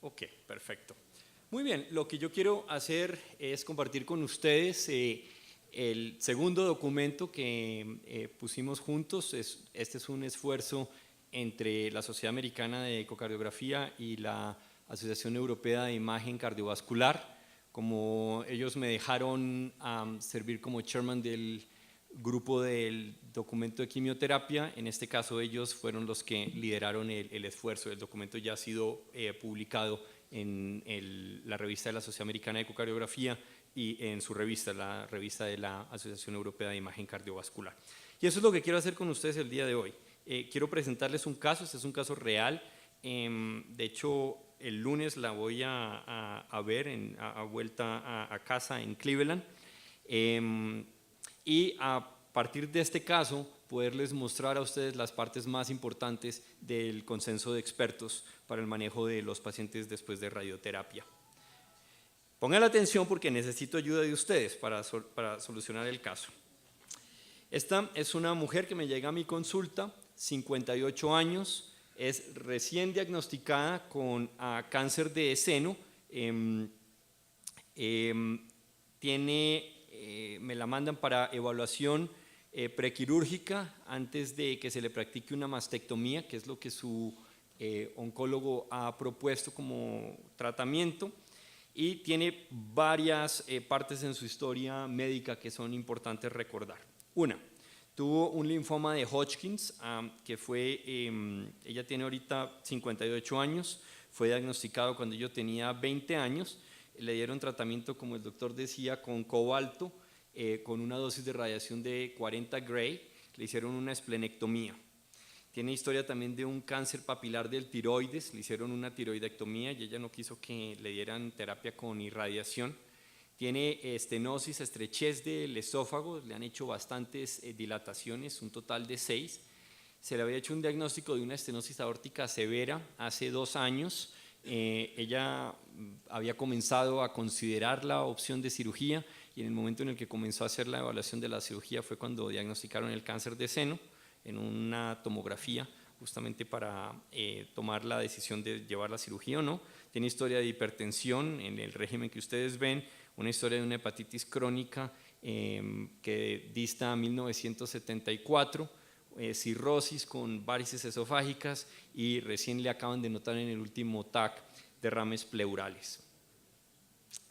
Ok, perfecto. Muy bien, lo que yo quiero hacer es compartir con ustedes el segundo documento que pusimos juntos. Este es un esfuerzo entre la Sociedad Americana de Ecocardiografía y la Asociación Europea de Imagen Cardiovascular. Como ellos me dejaron servir como chairman del grupo del documento de quimioterapia, en este caso ellos fueron los que lideraron el esfuerzo. El documento ya ha sido publicado en la revista de la Sociedad Americana de Ecocardiografía y en su revista, la revista de la Asociación Europea de Imagen Cardiovascular. Y eso es lo que quiero hacer con ustedes el día de hoy. Quiero presentarles un caso, este es un caso real. De hecho, el lunes la voy a ver a vuelta a casa en Cleveland. Y a partir de este caso poderles mostrar a ustedes las partes más importantes del consenso de expertos para el manejo de los pacientes después de radioterapia. Pongan atención porque necesito ayuda de ustedes para solucionar el caso. Esta es una mujer que me llega a mi consulta, 58 años, es recién diagnosticada con cáncer de seno, me la mandan para evaluación prequirúrgica antes de que se le practique una mastectomía, que es lo que su oncólogo ha propuesto como tratamiento, y tiene varias partes en su historia médica que son importantes recordar. Una, tuvo un linfoma de Hodgkins, que fue, ella tiene ahorita 58 años, fue diagnosticado cuando yo tenía 20 años, le dieron tratamiento, como el doctor decía, con cobalto, con una dosis de radiación de 40 Gray, le hicieron una esplenectomía. Tiene historia también de un cáncer papilar del tiroides, le hicieron una tiroidectomía y ella no quiso que le dieran terapia con irradiación. Tiene estenosis, estrechez del esófago, le han hecho bastantes dilataciones, un total de 6. Se le había hecho un diagnóstico de una estenosis aórtica severa hace 2 años. Ella había comenzado a considerar la opción de cirugía y en el momento en el que comenzó a hacer la evaluación de la cirugía fue cuando diagnosticaron el cáncer de seno en una tomografía justamente para tomar la decisión de llevar la cirugía o no. Tiene historia de hipertensión en el régimen que ustedes ven, una historia de una hepatitis crónica que dista a 1974, cirrosis con varices esofágicas y recién le acaban de notar en el último TAC derrames pleurales.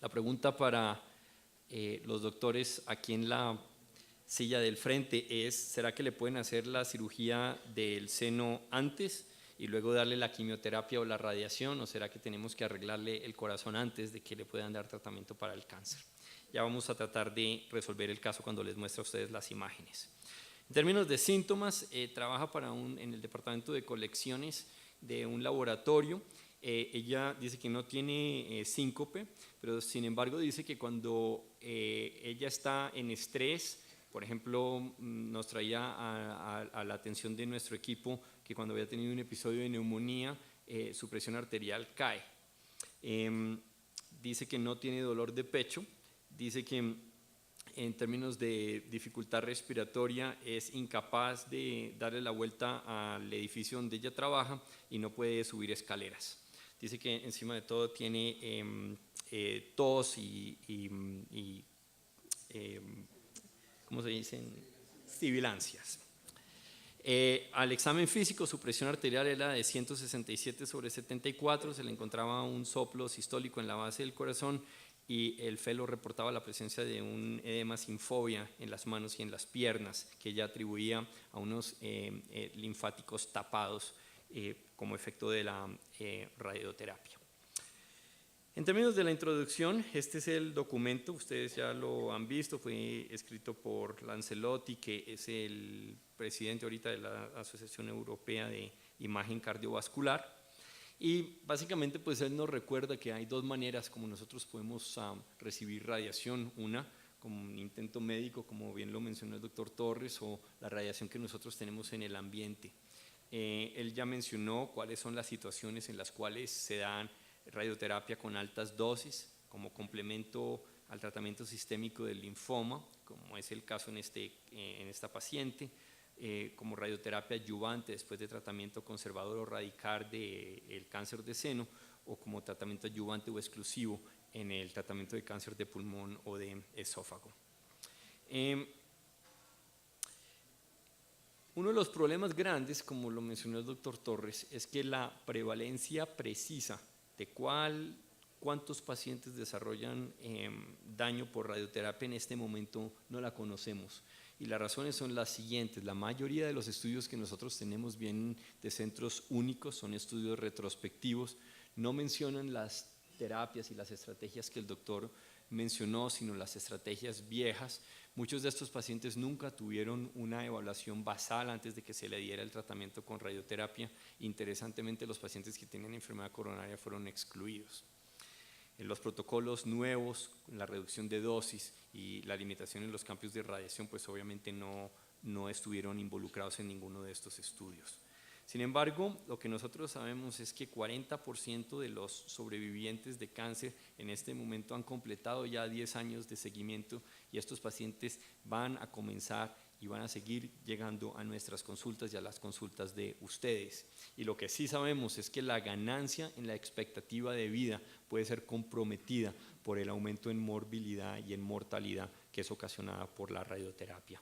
La pregunta para los doctores aquí en la silla del frente es: ¿será que le pueden hacer la cirugía del seno antes y luego darle la quimioterapia o la radiación, o será que tenemos que arreglarle el corazón antes de que le puedan dar tratamiento para el cáncer? Ya vamos a tratar de resolver el caso cuando les muestre a ustedes las imágenes. En términos de síntomas, trabaja en el departamento de colecciones de un laboratorio. Ella dice que no tiene síncope, pero sin embargo dice que cuando ella está en estrés, por ejemplo, nos traía a la atención de nuestro equipo que cuando había tenido un episodio de neumonía, su presión arterial cae. Dice que no tiene dolor de pecho, dice que en términos de dificultad respiratoria es incapaz de darle la vuelta al edificio donde ella trabaja y no puede subir escaleras. Dice que encima de todo tiene tos y ¿cómo se dicen? Sibilancias. Al examen físico, su presión arterial era de 167/74, se le encontraba un soplo sistólico en la base del corazón y el fellow reportaba la presencia de un edema sin fobia en las manos y en las piernas, que ella atribuía a unos linfáticos tapados como efecto de la radioterapia. En términos de la introducción, este es el documento, ustedes ya lo han visto, fue escrito por Lancelotti, que es el presidente ahorita de la Asociación Europea de Imagen Cardiovascular. Y básicamente pues él nos recuerda que hay dos maneras como nosotros podemos recibir radiación: una como un intento médico, como bien lo mencionó el doctor Torres, o la radiación que nosotros tenemos en el ambiente. Él ya mencionó cuáles son las situaciones en las cuales se dan radioterapia con altas dosis como complemento al tratamiento sistémico del linfoma, como es el caso en esta paciente. como radioterapia adyuvante después de tratamiento conservador o radical del cáncer de seno, o como tratamiento adyuvante o exclusivo en el tratamiento de cáncer de pulmón o de esófago. Uno de los problemas grandes, como lo mencionó el doctor Torres, es que la prevalencia precisa de cuántos pacientes desarrollan daño por radioterapia en este momento no la conocemos. Y las razones son las siguientes: la mayoría de los estudios que nosotros tenemos vienen de centros únicos, son estudios retrospectivos, no mencionan las terapias y las estrategias que el doctor mencionó, sino las estrategias viejas. Muchos de estos pacientes nunca tuvieron una evaluación basal antes de que se le diera el tratamiento con radioterapia. Interesantemente, los pacientes que tienen enfermedad coronaria fueron excluidos. En los protocolos nuevos, la reducción de dosis y la limitación en los campos de radiación, pues obviamente no estuvieron involucrados en ninguno de estos estudios. Sin embargo, lo que nosotros sabemos es que 40% de los sobrevivientes de cáncer en este momento han completado ya 10 años de seguimiento, y estos pacientes van a comenzar y van a seguir llegando a nuestras consultas y a las consultas de ustedes. Y lo que sí sabemos es que la ganancia en la expectativa de vida puede ser comprometida por el aumento en morbilidad y en mortalidad que es ocasionada por la radioterapia.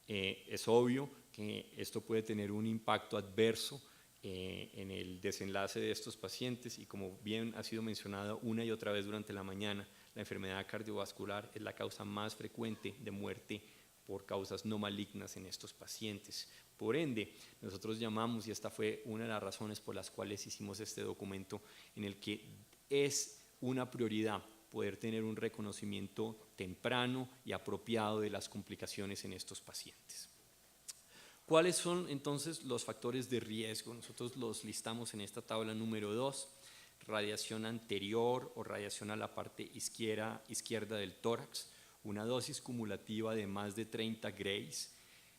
Es obvio que esto puede tener un impacto adverso en el desenlace de estos pacientes, y como bien ha sido mencionado una y otra vez durante la mañana, la enfermedad cardiovascular es la causa más frecuente de muerte por causas no malignas en estos pacientes. Por ende, nosotros llamamos, y esta fue una de las razones por las cuales hicimos este documento, en el que es una prioridad poder tener un reconocimiento temprano y apropiado de las complicaciones en estos pacientes. ¿Cuáles son entonces los factores de riesgo? Nosotros los listamos en esta tabla número 2. Radiación anterior o radiación a la parte izquierda del tórax, una dosis cumulativa de más de 30 grays.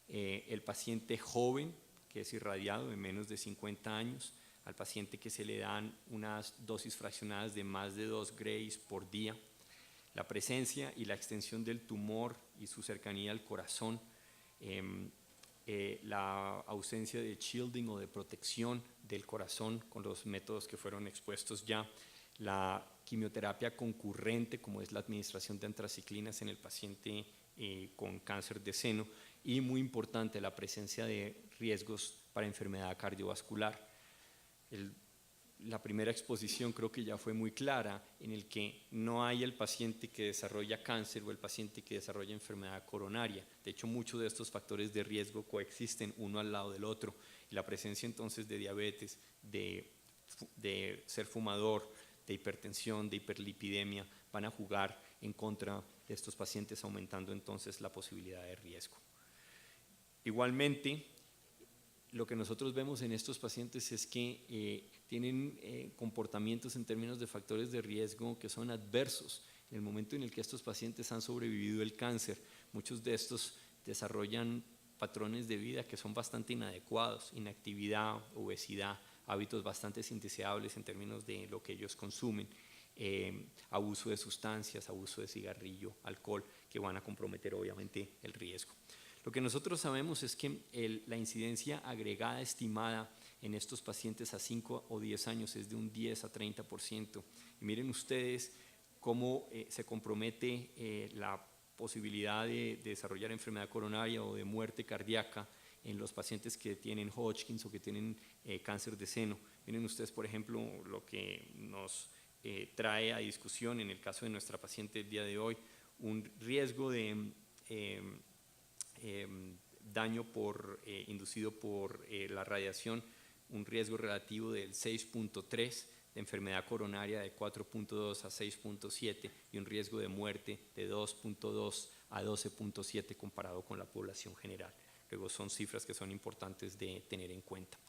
El paciente joven que es irradiado de menos de 50 años, al paciente que se le dan unas dosis fraccionadas de más de 2 grays por día, la presencia y la extensión del tumor y su cercanía al corazón, la ausencia de shielding o de protección del corazón con los métodos que fueron expuestos ya, la quimioterapia concurrente como es la administración de antraciclinas en el paciente con cáncer de seno, y muy importante la presencia de riesgos para enfermedad cardiovascular. La primera exposición creo que ya fue muy clara, en el que no hay el paciente que desarrolla cáncer o el paciente que desarrolla enfermedad coronaria. De hecho, muchos de estos factores de riesgo coexisten uno al lado del otro, y la presencia entonces de diabetes, de ser fumador, de hipertensión, de hiperlipidemia, van a jugar en contra de estos pacientes, aumentando entonces la posibilidad de riesgo. Igualmente, lo que nosotros vemos en estos pacientes es que tienen comportamientos en términos de factores de riesgo que son adversos. En el momento en el que estos pacientes han sobrevivido el cáncer, muchos de estos desarrollan patrones de vida que son bastante inadecuados: inactividad, obesidad, hábitos bastante indeseables en términos de lo que ellos consumen, abuso de sustancias, abuso de cigarrillo, alcohol, que van a comprometer obviamente el riesgo. Lo que nosotros sabemos es que la incidencia agregada estimada en estos pacientes a 5 o 10 años es de un 10 a 30%. Y miren ustedes cómo se compromete la posibilidad de desarrollar enfermedad coronaria o de muerte cardíaca en los pacientes que tienen Hodgkin o que tienen cáncer de seno. Miren ustedes, por ejemplo, lo que nos trae a discusión en el caso de nuestra paciente el día de hoy, un riesgo de daño inducido por la radiación, un riesgo relativo del 6.3, de enfermedad coronaria de 4.2 a 6.7 y un riesgo de muerte de 2.2 a 12.7 comparado con la población general. Luego son cifras que son importantes de tener en cuenta.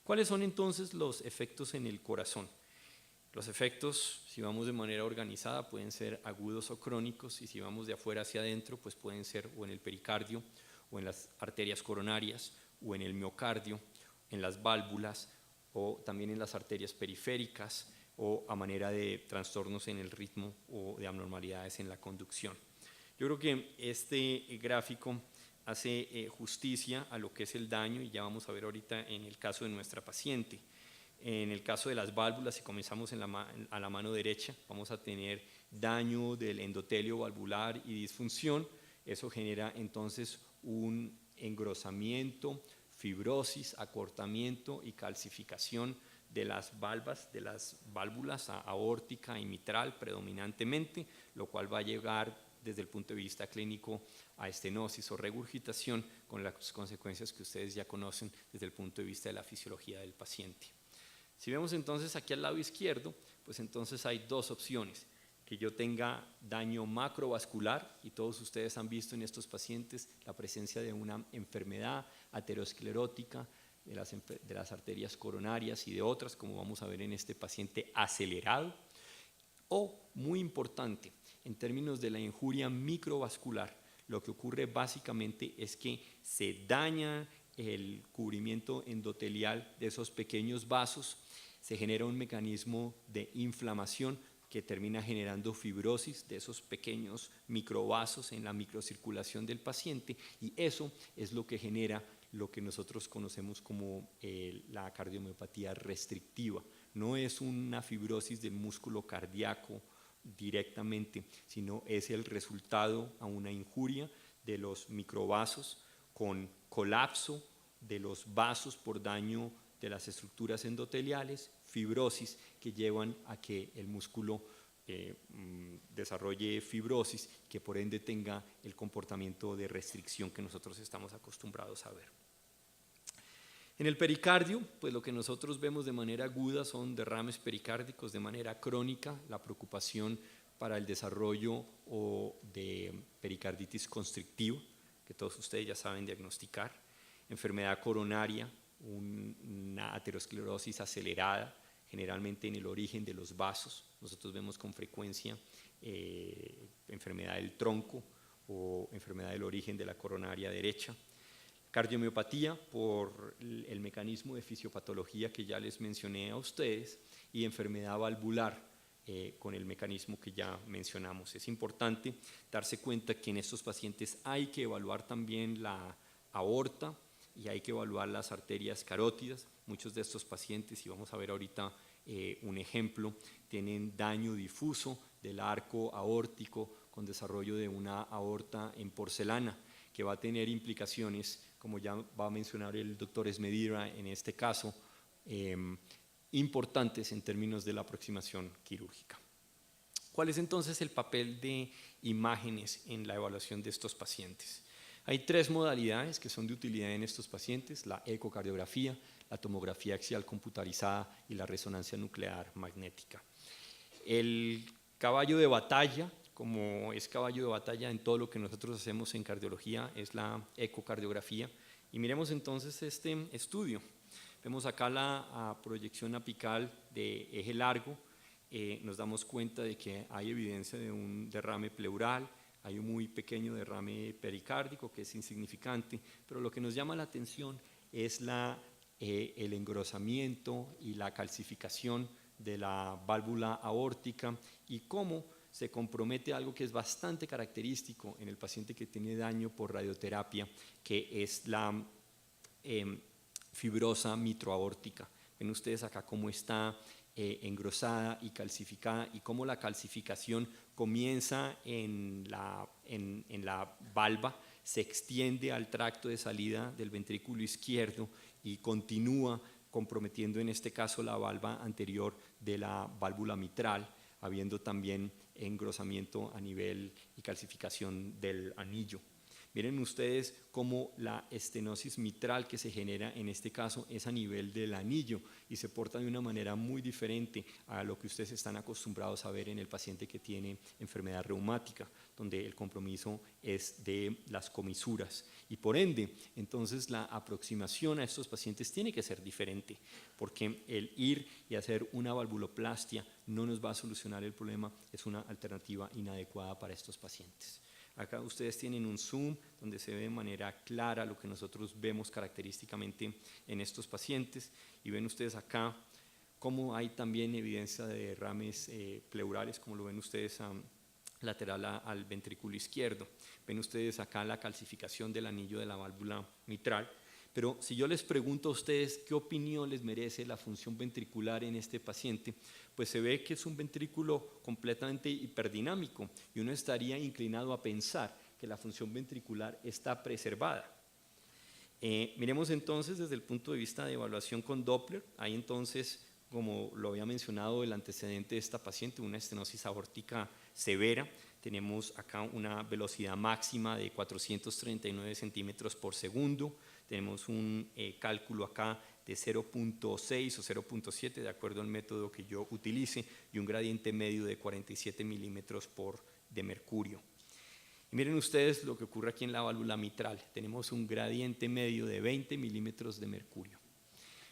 ¿Cuáles son entonces los efectos en el corazón? Los efectos, si vamos de manera organizada, pueden ser agudos o crónicos, y si vamos de afuera hacia adentro, pues pueden ser o en el pericardio, o en las arterias coronarias, o en el miocardio, en las válvulas, o también en las arterias periféricas, o a manera de trastornos en el ritmo o de abnormalidades en la conducción. Yo creo que este gráfico hace justicia a lo que es el daño, y ya vamos a ver ahorita en el caso de nuestra paciente. En el caso de las válvulas, si comenzamos a la mano derecha, vamos a tener daño del endotelio valvular y disfunción. Eso genera entonces un engrosamiento, fibrosis, acortamiento y calcificación de las válvulas aórtica y mitral predominantemente, lo cual va a llegar desde el punto de vista clínico a estenosis o regurgitación, con las consecuencias que ustedes ya conocen desde el punto de vista de la fisiología del paciente. Si vemos entonces aquí al lado izquierdo, pues entonces hay dos opciones: que yo tenga daño macrovascular, y todos ustedes han visto en estos pacientes la presencia de una enfermedad aterosclerótica de las arterias coronarias y de otras, como vamos a ver en este paciente acelerado, o, muy importante, en términos de la injuria microvascular, lo que ocurre básicamente es que se daña el cubrimiento endotelial de esos pequeños vasos, se genera un mecanismo de inflamación que termina generando fibrosis de esos pequeños microvasos en la microcirculación del paciente, y eso es lo que genera lo que nosotros conocemos como la cardiomiopatía restrictiva. No es una fibrosis del músculo cardíaco directamente, sino es el resultado a una injuria de los microvasos con colapso de los vasos por daño de las estructuras endoteliales, fibrosis que llevan a que el músculo desarrolle fibrosis, que por ende tenga el comportamiento de restricción que nosotros estamos acostumbrados a ver. En el pericardio, pues lo que nosotros vemos de manera aguda son derrames pericárdicos, de manera crónica la preocupación para el desarrollo de pericarditis constrictiva, que todos ustedes ya saben diagnosticar, enfermedad coronaria, una aterosclerosis acelerada, generalmente en el origen de los vasos. Nosotros vemos con frecuencia enfermedad del tronco o enfermedad del origen de la coronaria derecha. Cardiomiopatía por el mecanismo de fisiopatología que ya les mencioné a ustedes, y enfermedad valvular con el mecanismo que ya mencionamos. Es importante darse cuenta que en estos pacientes hay que evaluar también la aorta y hay que evaluar las arterias carótidas. Muchos de estos pacientes, y vamos a ver ahorita un ejemplo, tienen daño difuso del arco aórtico con desarrollo de una aorta en porcelana, que va a tener implicaciones, como ya va a mencionar el doctor Esmedira en este caso, importantes en términos de la aproximación quirúrgica. ¿Cuál es entonces el papel de imágenes en la evaluación de estos pacientes? Hay tres modalidades que son de utilidad en estos pacientes: la ecocardiografía, la tomografía axial computarizada y la resonancia nuclear magnética. El caballo de batalla, como es caballo de batalla en todo lo que nosotros hacemos en cardiología, es la ecocardiografía. Y miremos entonces este estudio. Vemos acá la proyección apical de eje largo. Nos damos cuenta de que hay evidencia de un derrame pleural, hay un muy pequeño derrame pericárdico que es insignificante, pero lo que nos llama la atención es el engrosamiento y la calcificación de la válvula aórtica, y cómo se compromete algo que es bastante característico en el paciente que tiene daño por radioterapia, que es la fibrosa mitroaórtica. Ven ustedes acá cómo está engrosada y calcificada, y cómo la calcificación comienza en la valva, se extiende al tracto de salida del ventrículo izquierdo y continúa comprometiendo en este caso la valva anterior de la válvula mitral, habiendo también engrosamiento a nivel y calcificación del anillo. Miren ustedes cómo la estenosis mitral que se genera en este caso es a nivel del anillo y se porta de una manera muy diferente a lo que ustedes están acostumbrados a ver en el paciente que tiene enfermedad reumática, donde el compromiso es de las comisuras, y por ende entonces la aproximación a estos pacientes tiene que ser diferente, porque el ir y hacer una valvuloplastia no nos va a solucionar el problema, es una alternativa inadecuada para estos pacientes. Acá ustedes tienen un zoom donde se ve de manera clara lo que nosotros vemos característicamente en estos pacientes, y ven ustedes acá cómo hay también evidencia de derrames pleurales, como lo ven ustedes lateral al ventrículo izquierdo. Ven ustedes acá la calcificación del anillo de la válvula mitral. Pero si yo les pregunto a ustedes qué opinión les merece la función ventricular en este paciente, pues se ve que es un ventrículo completamente hiperdinámico y uno estaría inclinado a pensar que la función ventricular está preservada. Miremos entonces desde el punto de vista de evaluación con Doppler. Ahí entonces, como lo había mencionado, el antecedente de esta paciente, una estenosis aórtica severa. Tenemos acá una velocidad máxima de 439 centímetros por segundo. Tenemos un cálculo acá de 0.6 o 0.7 de acuerdo al método que yo utilice y un gradiente medio de 47 milímetros de mercurio. Y miren ustedes lo que ocurre aquí en la válvula mitral. Tenemos un gradiente medio de 20 milímetros de mercurio.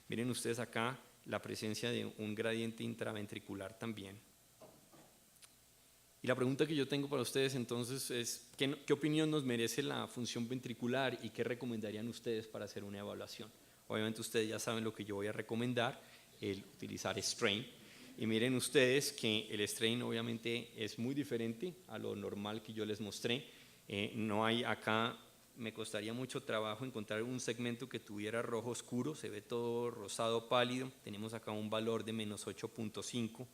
Miren ustedes acá la presencia de un gradiente intraventricular también. Y la pregunta que yo tengo para ustedes entonces es, ¿qué opinión nos merece la función ventricular y qué recomendarían ustedes para hacer una evaluación? Obviamente ustedes ya saben lo que yo voy a recomendar, el utilizar strain. Y miren ustedes que el strain obviamente es muy diferente a lo normal que yo les mostré. No hay acá, me costaría mucho trabajo encontrar un segmento que tuviera rojo oscuro, se ve todo rosado pálido. Tenemos acá un valor de menos 8.5.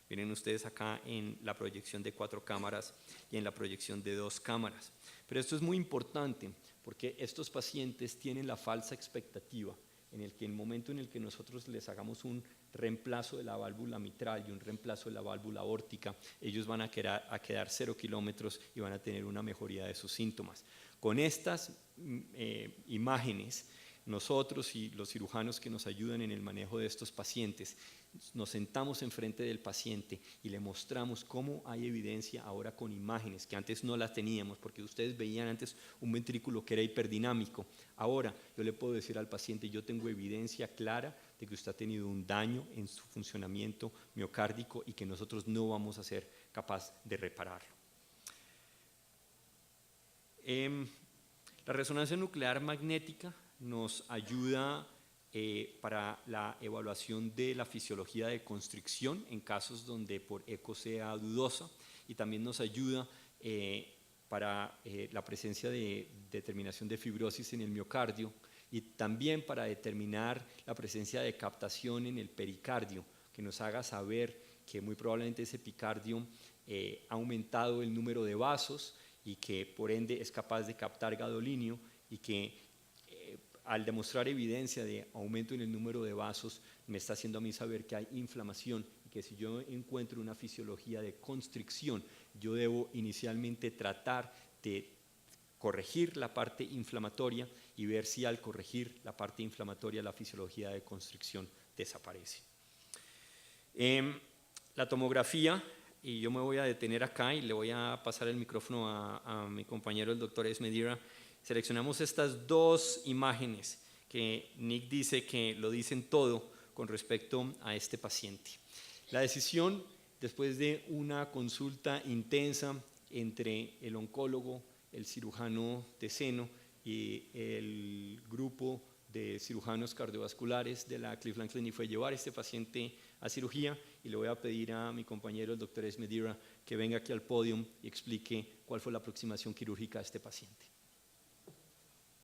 Miren ustedes acá en la proyección de 4 cámaras y en la proyección de 2 cámaras. Pero esto es muy importante porque estos pacientes tienen la falsa expectativa en el que en el momento en el que nosotros les hagamos un reemplazo de la válvula mitral y un reemplazo de la válvula aórtica, ellos van a quedar 0 kilómetros y van a tener una mejoría de sus síntomas. Con estas imágenes, nosotros y los cirujanos que nos ayudan en el manejo de estos pacientes, nos sentamos enfrente del paciente y le mostramos cómo hay evidencia ahora con imágenes que antes no las teníamos, porque ustedes veían antes un ventrículo que era hiperdinámico. Ahora yo le puedo decir al paciente, yo tengo evidencia clara de que usted ha tenido un daño en su funcionamiento miocárdico y que nosotros no vamos a ser capaces de repararlo. La resonancia nuclear magnética nos ayuda para la evaluación de la fisiología de constricción en casos donde por eco sea dudosa, y también nos ayuda para la presencia de determinación de fibrosis en el miocardio y también para determinar la presencia de captación en el pericardio, que nos haga saber que muy probablemente ese epicardio ha aumentado el número de vasos y que por ende es capaz de captar gadolinio, y que al demostrar evidencia de aumento en el número de vasos me está haciendo a mí saber que hay inflamación y que si yo encuentro una fisiología de constricción, yo debo inicialmente tratar de corregir la parte inflamatoria y ver si al corregir la parte inflamatoria la fisiología de constricción desaparece. La tomografía, y yo me voy a detener acá y le voy a pasar el micrófono a mi compañero el doctor Esmedira. Seleccionamos estas 2 imágenes que Nick dice que lo dicen todo con respecto a este paciente. La decisión, después de una consulta intensa entre el oncólogo, el cirujano de seno y el grupo de cirujanos cardiovasculares de la Cleveland Clinic, fue llevar a este paciente a cirugía, y le voy a pedir a mi compañero el doctor Esmedira que venga aquí al podio y explique cuál fue la aproximación quirúrgica a este paciente.